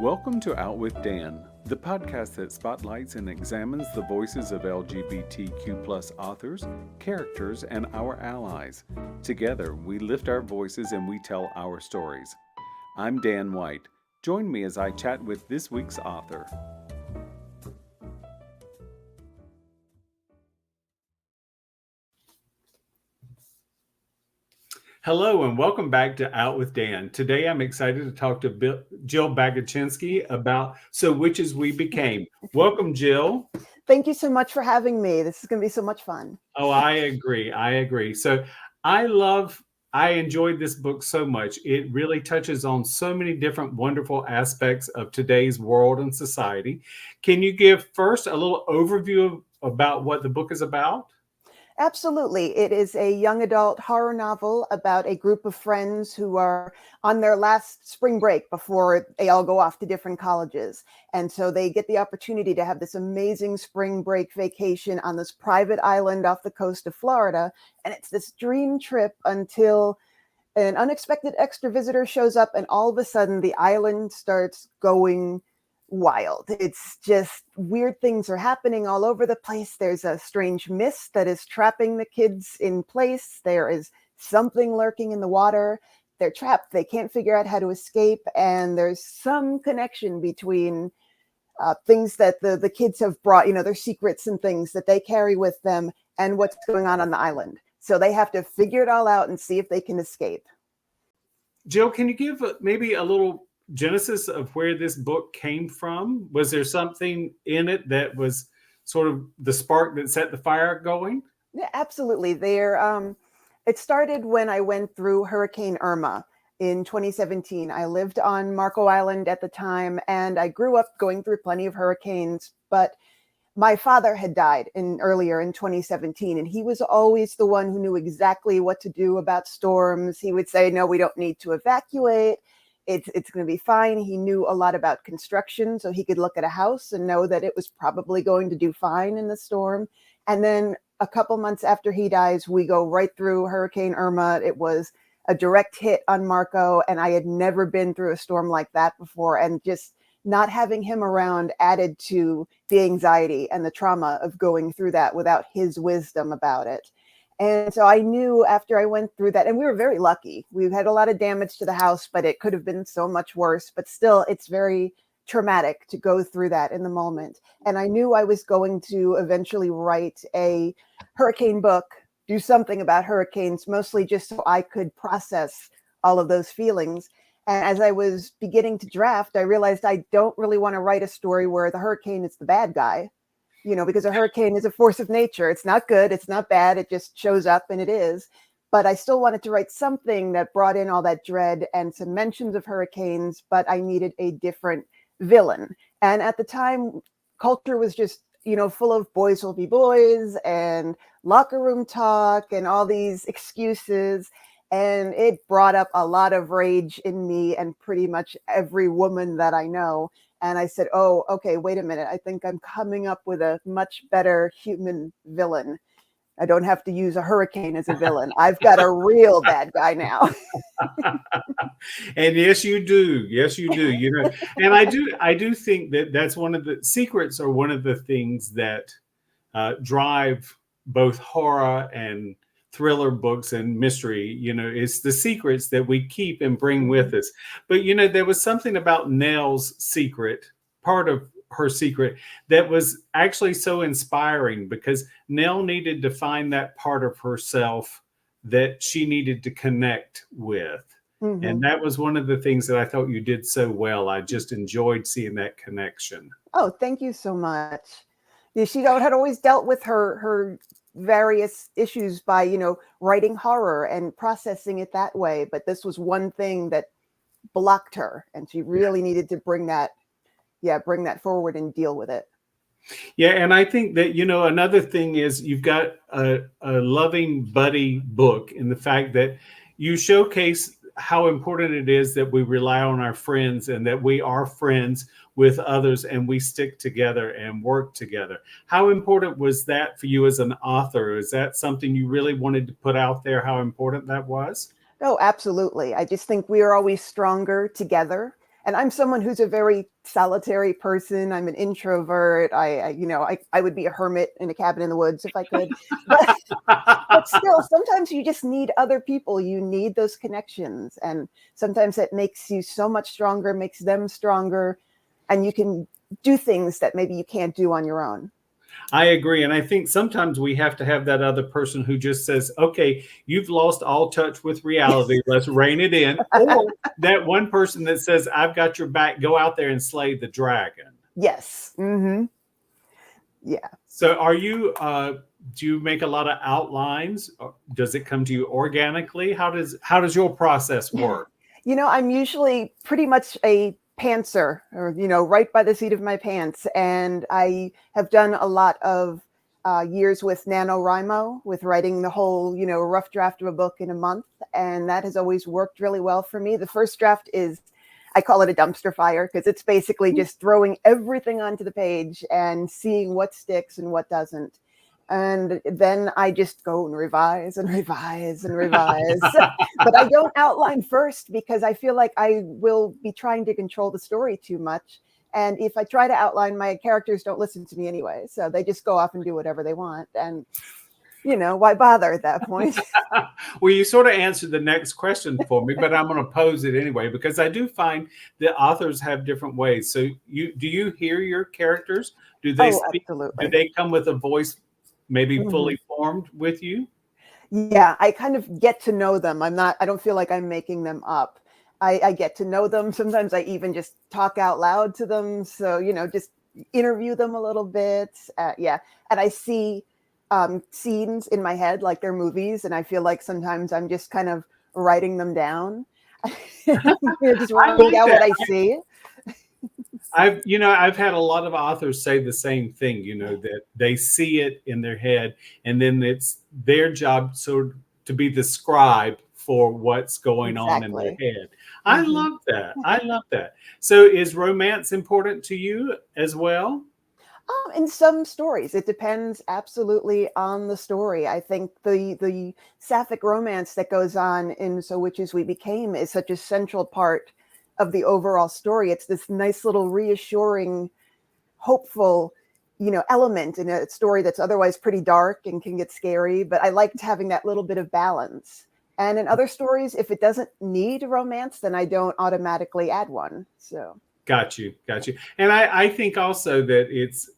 Welcome to Out with Dan, the podcast that spotlights and examines the voices of LGBTQ+ authors, characters, and our allies. Together, we lift our voices and we tell our stories. I'm Dan White. Join me as I chat with this week's author. Hello and welcome back to Out with Dan. Today I'm excited to talk to Jill Baguchinsky about So Witches We Became. Welcome, Jill. Thank you so much for having me. This is going to be so much fun. Oh, I agree. So I enjoyed this book so much. It really touches on so many different wonderful aspects of today's world and society. Can you give first a little overview about what the book is about? Absolutely. It is a young adult horror novel about a group of friends who are on their last spring break before they all go off to different colleges. And so they get the opportunity to have this amazing spring break vacation on this private island off the coast of Florida. And it's this dream trip until an unexpected extra visitor shows up, and all of a sudden the island starts going wild. It's just weird things are happening all over the place. There's a strange mist that is trapping the kids in place. There is something lurking in the water. They're trapped. They can't figure out how to escape. And there's some connection between things that the kids have brought, their secrets and things that they carry with them, and what's going on the island. So they have to figure it all out and see if they can escape. Jill, can you give maybe a little genesis of where this book came from? Was there something in it that was sort of the spark that set the fire going? Yeah, absolutely. It started when I went through Hurricane Irma in 2017. I lived on Marco Island at the time, and I grew up going through plenty of hurricanes, but my father had died earlier in 2017, and he was always the one who knew exactly what to do about storms. He would say, no, we don't need to evacuate. It's going to be fine. He knew a lot about construction, so he could look at a house and know that it was probably going to do fine in the storm. And then a couple months after he dies, we go right through Hurricane Irma. It was a direct hit on Marco, and I had never been through a storm like that before. And just not having him around added to the anxiety and the trauma of going through that without his wisdom about it. And so I knew after I went through that, and we were very lucky. We've had a lot of damage to the house, but it could have been so much worse. But still, it's very traumatic to go through that in the moment. And I knew I was going to eventually write a hurricane book, do something about hurricanes, mostly just so I could process all of those feelings. And as I was beginning to draft, I realized I don't really want to write a story where the hurricane is the bad guy. Because a hurricane is a force of nature. It's not good. It's not bad. It just shows up, and it is. But I still wanted to write something that brought in all that dread and some mentions of hurricanes, but I needed a different villain. And at the time, culture was just, full of boys will be boys and locker room talk and all these excuses. And it brought up a lot of rage in me and pretty much every woman that I know. And I said, oh, okay, wait a minute. I think I'm coming up with a much better human villain. I don't have to use a hurricane as a villain. I've got a real bad guy now. And yes, you do. Yes, you do. And I do think that that's one of the secrets, or one of the things that drive both horror and thriller books and mystery, it's the secrets that we keep and bring with us. But, there was something about Nell's secret, part of her secret, that was actually so inspiring, because Nell needed to find that part of herself that she needed to connect with. Mm-hmm. And that was one of the things that I thought you did so well. I just enjoyed seeing that connection. Oh, thank you so much. Yeah, she had always dealt with her various issues by, writing horror and processing it that way. But this was one thing that blocked her, and she really needed to bring that forward and deal with it. Yeah. And I think that, another thing is you've got a loving buddy book, in the fact that you showcase how important it is that we rely on our friends, and that we are friends with others, and we stick together and work together. How important was that for you as an author? Is that something you really wanted to put out there, how important that was? Oh, absolutely. I just think we are always stronger together. And I'm someone who's a very solitary person. I'm an introvert. I would be a hermit in a cabin in the woods if I could. But, but still, sometimes you just need other people. You need those connections. And sometimes it makes you so much stronger, makes them stronger. And you can do things that maybe you can't do on your own. I agree. And I think sometimes we have to have that other person who just says, okay, you've lost all touch with reality. Let's rein it in. Or that one person that says, I've got your back. Go out there and slay the dragon. Yes. Mm-hmm. Yeah. So are you, do you make a lot of outlines? Does it come to you organically? How does your process work? I'm usually pretty much a pantser, or right by the seat of my pants, and I have done a lot of years with NaNoWriMo, with writing the whole rough draft of a book in a month, and that has always worked really well for me. The first draft is, I call it a dumpster fire, because it's basically just throwing everything onto the page and seeing what sticks and what doesn't. And then I just go and revise and revise and revise. But I don't outline first, because I feel like I will be trying to control the story too much. And if I try to outline, my characters don't listen to me anyway. So they just go off and do whatever they want. And, why bother at that point? Well, you sort of answered the next question for me, but I'm going to pose it anyway, because I do find that authors have different ways. So do you hear your characters? Do they speak? Absolutely. Do they come with a voice maybe fully formed with you? Yeah, I kind of get to know them. I don't feel like I'm making them up. I get to know them. Sometimes I even just talk out loud to them. So, just interview them a little bit. Yeah. And I see scenes in my head like they're movies. And I feel like sometimes I'm just kind of writing them down. Just writing down what I see. I've had a lot of authors say the same thing, that they see it in their head, and then it's their job to be the scribe for what's going on in their head. I love that. I love that. So is romance important to you as well? In some stories, it depends absolutely on the story. I think the sapphic romance that goes on in So Witches We Became is such a central part of the overall story. It's this nice little reassuring, hopeful, element in a story that's otherwise pretty dark and can get scary. But I liked having that little bit of balance. And in other stories, if it doesn't need romance, then I don't automatically add one. So. Got you. And I think also that it's,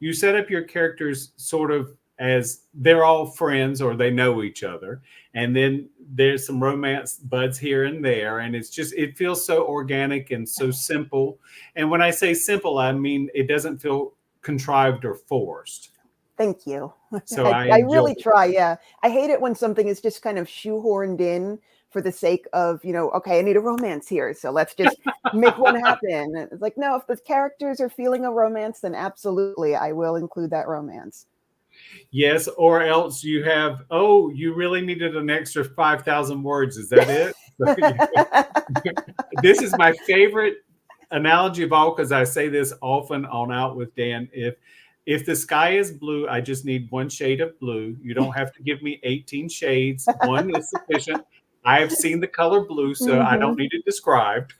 you set up your characters sort of as they're all friends or they know each other. And then there's some romance buds here and there. And it feels so organic and so simple. And when I say simple, I mean, it doesn't feel contrived or forced. Thank you. So I really try. Yeah. I hate it when something is just kind of shoehorned in for the sake of, okay, I need a romance here, so let's just make one happen. It's like, no, if the characters are feeling a romance, then absolutely, I will include that romance. Yes, or else you have, you really needed an extra 5,000 words. Is that it? This is my favorite analogy of all, because I say this often on Out with Dan. If the sky is blue, I just need one shade of blue. You don't have to give me 18 shades. One is sufficient. I have seen the color blue, so I don't need it described.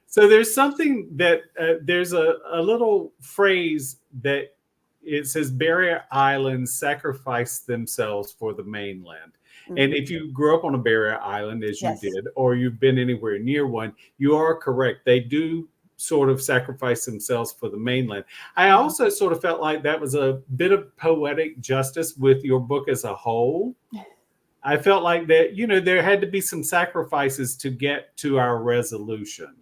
So there's something that there's a little phrase that it says barrier islands sacrifice themselves for the mainland. And if you grew up on a barrier island, as you did, or you've been anywhere near one, you are correct. They do sort of sacrifice themselves for the mainland. I also sort of felt like that was a bit of poetic justice with your book as a whole. I felt like that, there had to be some sacrifices to get to our resolution.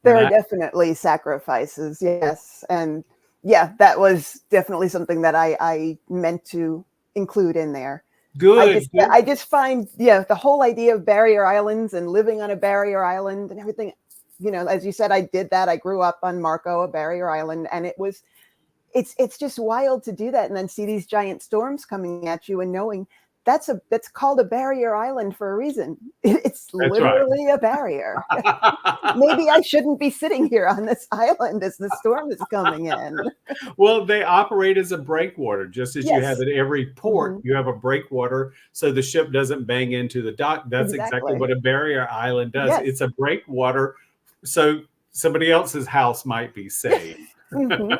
There are definitely sacrifices, yes. And yeah, that was definitely something that I meant to include in there. Good. I just find, the whole idea of barrier islands and living on a barrier island and everything, as you said, I did that. I grew up on Marco, a barrier island, and it's just wild to do that and then see these giant storms coming at you and knowing that's called a barrier island for a reason. It's That's right. literally a barrier. Maybe I shouldn't be sitting here on this island as the storm is coming in. Well, they operate as a breakwater, just as you have Yes. at every port, you have a breakwater so the ship doesn't bang into the dock. That's exactly Exactly. what a barrier island does. Yes. It's a breakwater so somebody else's house might be saved. Mhm.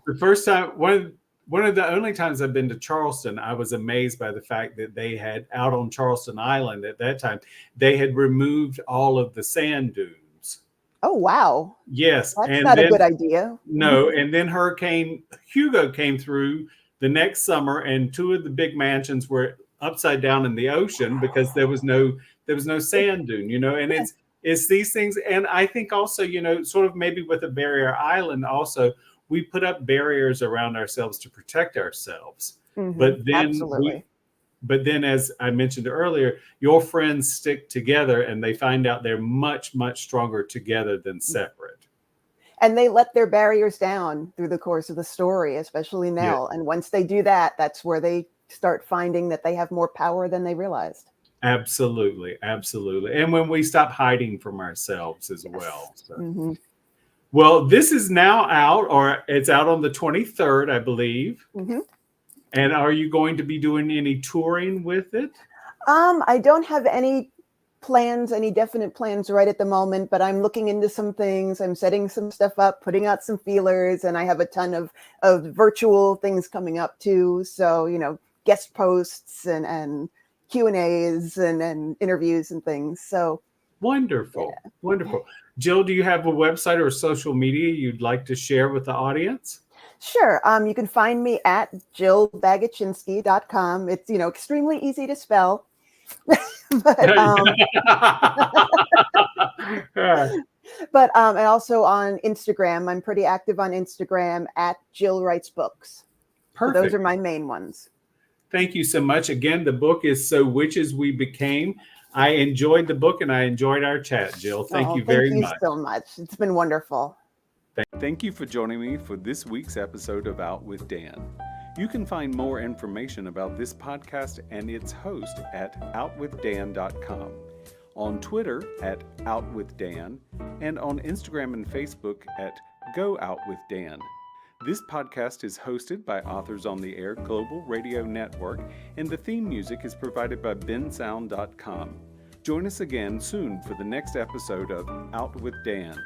The first time, one of the only times I've been to Charleston, I was amazed by the fact that they had out on Charleston Island at that time, they had removed all of the sand dunes. Oh, wow. Yes. That's And not a then, good idea. no, and then Hurricane Hugo came through the next summer, and two of the big mansions were upside down in the ocean because there was no sand dune, and it's these things. And I think also, sort of maybe with a barrier island also, we put up barriers around ourselves to protect ourselves. But Absolutely. then, as I mentioned earlier, your friends stick together and they find out they're much, much stronger together than separate. And they let their barriers down through the course of the story, especially Yeah, Nell. And once they do that, that's where they start finding that they have more power than they realized. absolutely. Absolutely. And when we stop hiding from ourselves as well. So. Mhm. Well, this is now out, or it's out on the 23rd, I believe. Mhm. And are you going to be doing any touring with it? I don't have any definite plans right at the moment, but I'm looking into some things. I'm setting some stuff up, putting out some feelers, and I have a ton of virtual things coming up too. So, guest posts and Q&As and interviews and things. So Wonderful. yeah. Wonderful. Jill, do you have a website or social media you'd like to share with the audience? Sure. You can find me at jillbaguchinsky.com. It's, extremely easy to spell. but and also on Instagram. I'm pretty active on Instagram at Jill Writes Books. So those Perfect. are my main ones. Thank you so much. Again, the book is So Witches We Became. I enjoyed the book and I enjoyed our chat, Jill. Thank you very much. Thank you so much. It's been wonderful. Thank you for joining me for this week's episode of Out with Dan. You can find more information about this podcast and its host at outwithdan.com, on Twitter at OutWithDan, and on Instagram and Facebook at GoOutWithDan. This podcast is hosted by Authors on the Air Global Radio Network, and the theme music is provided by bensound.com. Join us again soon for the next episode of Out with Dan.